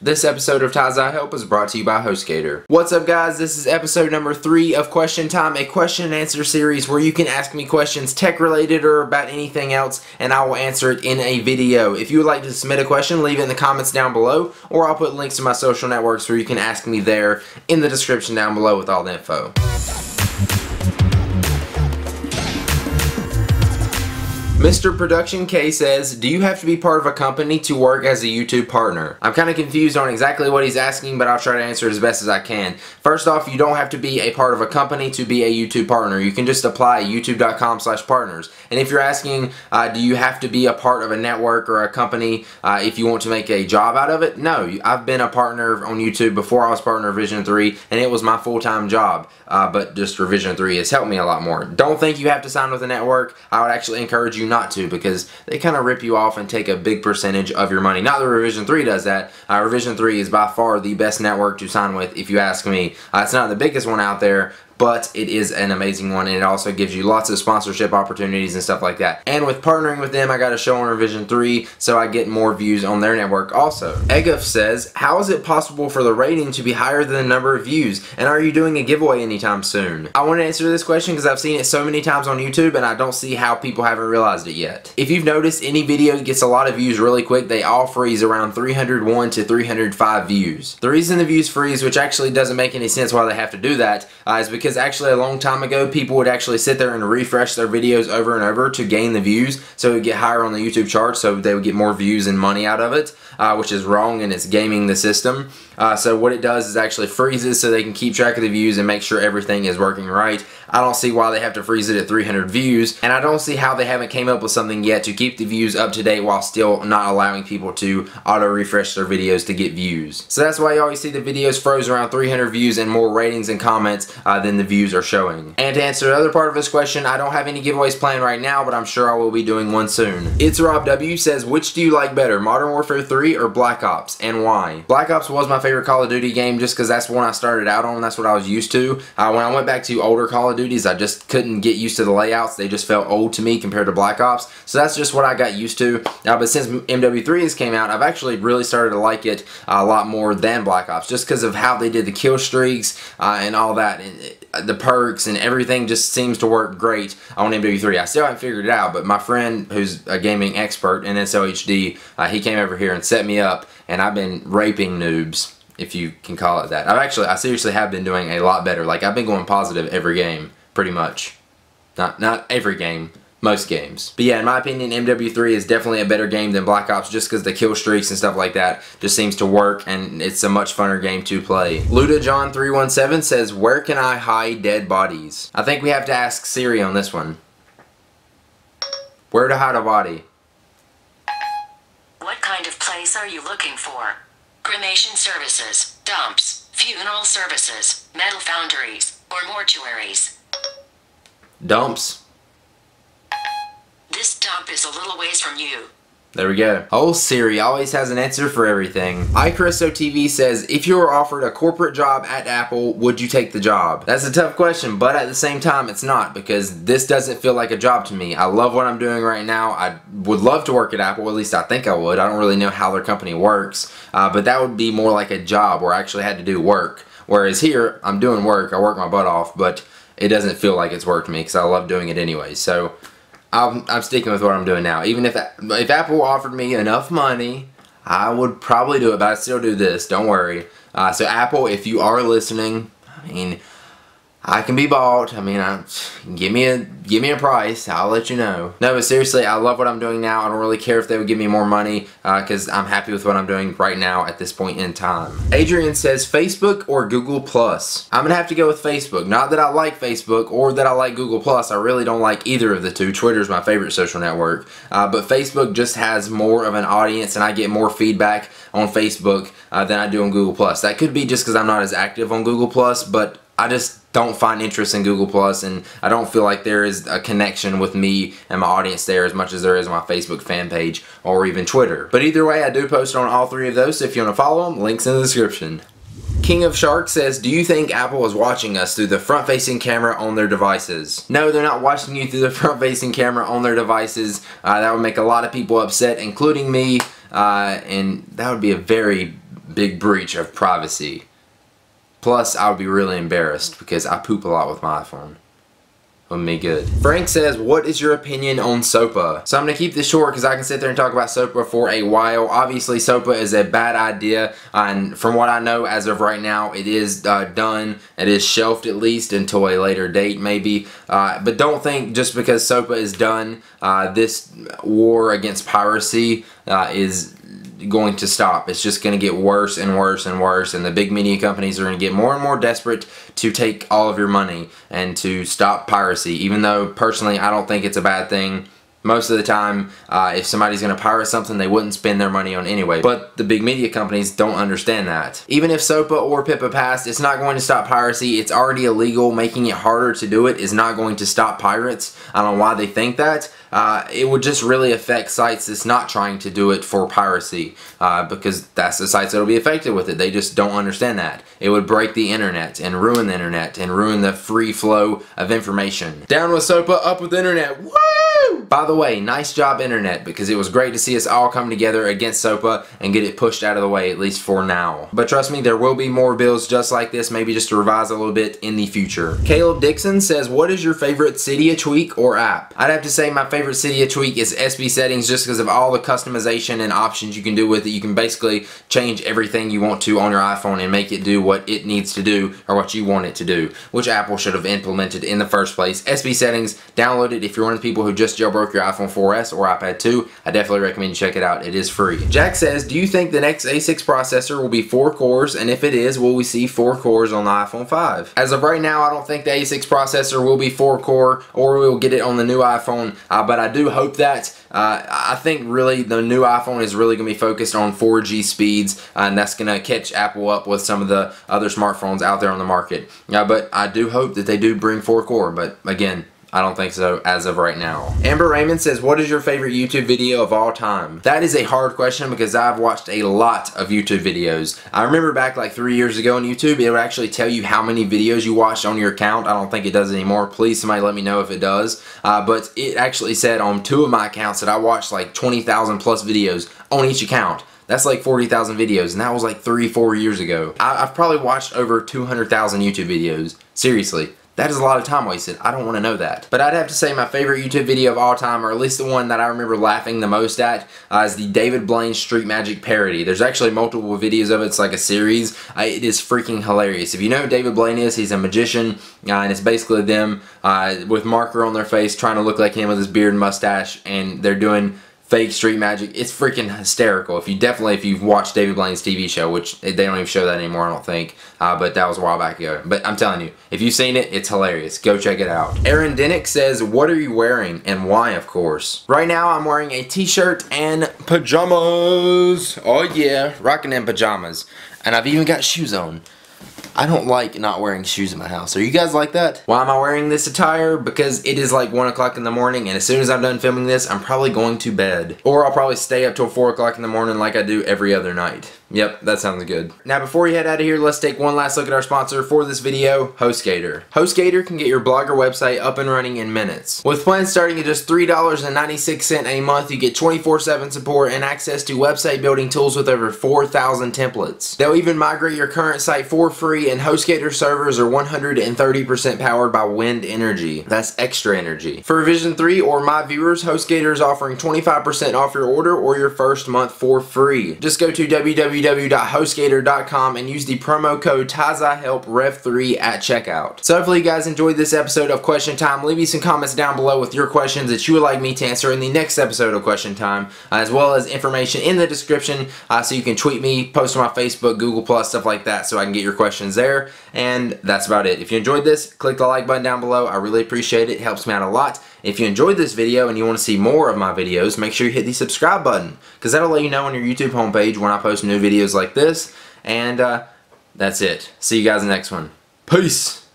This episode of Ty's Eye Help is brought to you by HostGator. What's up, guys? This is episode number 3 of Question Time, a question and answer series where you can ask me questions tech related or about anything else, and I will answer it in a video. If you would like to submit a question, leave it in the comments down below, or I'll put links to my social networks where you can ask me there in the description down below with all the info. Mr. Production K says, do you have to be part of a company to work as a YouTube partner? I'm kind of confused on exactly what he's asking, but I'll try to answer it as best as I can. First off, you don't have to be a part of a company to be a YouTube partner. You can just apply at youtube.com/partners. And if you're asking, do you have to be a part of a network or a company if you want to make a job out of it? No, I've been a partner on YouTube before I was partner of Revision 3, and it was my full-time job. But just Revision 3 has helped me a lot more. Don't think you have to sign with a network. I would actually encourage you not to, because they kind of rip you off and take a big percentage of your money. Not that Revision 3 does that. Revision 3 is by far the best network to sign with, if you ask me. It's not the biggest one out there, but it is an amazing one, and it also gives you lots of sponsorship opportunities and stuff like that. And with partnering with them, I got a show on Revision 3, so I get more views on their network also. Eguf says, how is it possible for the rating to be higher than the number of views? And are you doing a giveaway anytime soon? I want to answer this question because I've seen it so many times on YouTube, and I don't see how people haven't realized it yet. If you've noticed, any video that gets a lot of views really quick, they all freeze around 301 to 305 views. The reason the views freeze, which actually doesn't make any sense why they have to do that, is because actually a long time ago people would actually sit there and refresh their videos over and over to gain the views, so it would get higher on the YouTube charts, so they would get more views and money out of it, which is wrong, and it's gaming the system. So what it does is actually freezes so they can keep track of the views and make sure everything is working right. I don't see why they have to freeze it at 300 views, and I don't see how they haven't came up with something yet to keep the views up to date while still not allowing people to auto refresh their videos to get views. So that's why you always see the videos froze around 300 views and more ratings and comments than the views are showing. And to answer the other part of this question, I don't have any giveaways planned right now, but I'm sure I will be doing one soon. It's Rob W says, which do you like better, Modern Warfare 3 or Black Ops, and why? Black Ops was my favorite Call of Duty game just because that's the one I started out on. That's what I was used to. When I went back to older Call of Duties, I just couldn't get used to the layouts. They just felt old to me compared to Black Ops. So that's just what I got used to. But since MW3 has came out, I've actually really started to like it a lot more than Black Ops, just because of how they did the kill streaks and all that. And the perks and everything just seems to work great on MW3. I still haven't figured it out, but my friend who's a gaming expert in SOHD, he came over here and set me up, and I've been raping noobs, if you can call it that. I seriously have been doing a lot better. Like, I've been going positive every game, pretty much. Not every game, most games. But yeah, in my opinion, MW3 is definitely a better game than Black Ops, just because the kill streaks and stuff like that just seems to work, and it's a much funner game to play. LudaJohn317 says, where can I hide dead bodies? I think we have to ask Siri on this one. Where to hide a body? What kind of place are you looking for? Cremation services, dumps, funeral services, metal foundries, or mortuaries? Dumps. This dump is a little ways from you. There we go. Oh, Siri always has an answer for everything. iCristoTV says, if you were offered a corporate job at Apple, would you take the job? That's a tough question, but at the same time, it's not, because this doesn't feel like a job to me. I love what I'm doing right now. I would love to work at Apple, at least I think I would. I don't really know how their company works, but that would be more like a job where I actually had to do work. Whereas here, I'm doing work, I work my butt off, but it doesn't feel like it's work to me, because I love doing it anyway. So I'm sticking with what I'm doing now. Even if Apple offered me enough money, I would probably do it, but I'd still do this, don't worry. So Apple, if you are listening, I mean, I can be bought. I mean, give me a price. I'll let you know. No, but seriously, I love what I'm doing now. I don't really care if they would give me more money because I'm happy with what I'm doing right now at this point in time. Adrian says, Facebook or Google+? I'm going to have to go with Facebook. Not that I like Facebook or that I like Google+. I really don't like either of the two. Twitter's my favorite social network. But Facebook just has more of an audience, and I get more feedback on Facebook than I do on Google+. That could be just because I'm not as active on Google+, but I just don't find interest in Google+, and I don't feel like there is a connection with me and my audience there as much as there is on my Facebook fan page or even Twitter. But either way, I do post on all three of those, so if you want to follow them, links in the description. King of Sharks says, do you think Apple is watching us through the front-facing camera on their devices? No, they're not watching you through the front-facing camera on their devices. That would make a lot of people upset, including me, and that would be a very big breach of privacy. Plus, I would be really embarrassed because I poop a lot with my iPhone. Wouldn't be good. Frank says, what is your opinion on SOPA? So I'm going to keep this short because I can sit there and talk about SOPA for a while. Obviously, SOPA is a bad idea, and from what I know, as of right now, it is done. It is shelved at least until a later date, maybe. But don't think just because SOPA is done, this war against piracy is going to stop. It's just going to get worse and worse and worse, and the big media companies are going to get more and more desperate to take all of your money and to stop piracy, even though personally I don't think it's a bad thing. Most of the time, if somebody's going to pirate something, they wouldn't spend their money on anyway. But the big media companies don't understand that. Even if SOPA or PIPA passed, it's not going to stop piracy. It's already illegal. Making it harder to do it is not going to stop pirates. I don't know why they think that. It would just really affect sites that's not trying to do it for piracy, because that's the sites that will be affected with it. They just don't understand that. It would break the internet and ruin the internet and ruin the free flow of information. Down with SOPA, up with the internet. Woo! By the way, nice job internet, because it was great to see us all come together against SOPA and get it pushed out of the way, at least for now. But trust me, there will be more bills just like this, maybe just to revise a little bit in the future. Caleb Dixon says, what is your favorite Cydia tweak or app? I'd have to say my favorite Cydia tweak is SB settings, just because of all the customization and options you can do with it. You can basically change everything you want to on your iPhone and make it do what it needs to do or what you want it to do, which Apple should have implemented in the first place. SB settings, download it if you're one of the people who just jailbroke your iPhone 4S or iPad 2. I definitely recommend you check it out. It is free. Jack says, do you think the next A6 processor will be 4 cores, and if it is, will we see 4 cores on the iPhone 5? As of right now, I don't think the A6 processor will be 4 core, or we'll get it on the new iPhone, but I do hope that. I think really the new iPhone is really going to be focused on 4G speeds, and that's going to catch Apple up with some of the other smartphones out there on the market. But I do hope that they do bring 4 core, but again, I don't think so as of right now. Amber Raymond says, what is your favorite YouTube video of all time? That is a hard question because I've watched a lot of YouTube videos. I remember back like 3 years ago on YouTube, it would actually tell you how many videos you watched on your account. I don't think it does anymore. Please somebody let me know if it does. But it actually said on 2 of my accounts that I watched like 20,000 plus videos on each account. That's like 40,000 videos, and that was like 3-4 years ago. I've probably watched over 200,000 YouTube videos. Seriously. That is a lot of time wasted. I don't want to know that. But I'd have to say my favorite YouTube video of all time, or at least the one that I remember laughing the most at, is the David Blaine Street Magic parody. There's actually multiple videos of it. It's like a series. It is freaking hilarious. If you know who David Blaine is, he's a magician, and it's basically them with marker on their face trying to look like him with his beard and mustache, and they're doing fake street magic. It's freaking hysterical. If you've watched David Blaine's TV show, which they don't even show that anymore, I don't think, but that was a while back ago. But I'm telling you, if you've seen it, it's hilarious. Go check it out. Aaron Denick says, what are you wearing and why, of course? Right now, I'm wearing a t-shirt and pajamas. Oh yeah, rocking them pajamas. And I've even got shoes on. I don't like not wearing shoes in my house. Are you guys like that? Why am I wearing this attire? Because it is like 1 o'clock in the morning, and as soon as I'm done filming this, I'm probably going to bed. Or I'll probably stay up till 4 o'clock in the morning like I do every other night. Yep, that sounds good. Now before you head out of here, let's take one last look at our sponsor for this video, HostGator. HostGator can get your blogger website up and running in minutes. With plans starting at just $3.96 a month, you get 24/7 support and access to website building tools with over 4,000 templates. They'll even migrate your current site for free, and HostGator servers are 130% powered by wind energy. That's extra energy. For Revision 3 or my viewers, HostGator is offering 25% off your order or your first month for free. Just go to www.hostgator.com and use the promo code TYZAHELPREV3 at checkout. So hopefully you guys enjoyed this episode of Question Time. Leave me some comments down below with your questions that you would like me to answer in the next episode of Question Time, as well as information in the description so you can tweet me, post on my Facebook, Google+, stuff like that, so I can get your questions there. And that's about it. If you enjoyed this, click the like button down below. I really appreciate it. It helps me out a lot. If you enjoyed this video and you want to see more of my videos, make sure you hit the subscribe button, because that'll let you know on your YouTube homepage when I post new videos like this. And that's it. See you guys in the next one. Peace!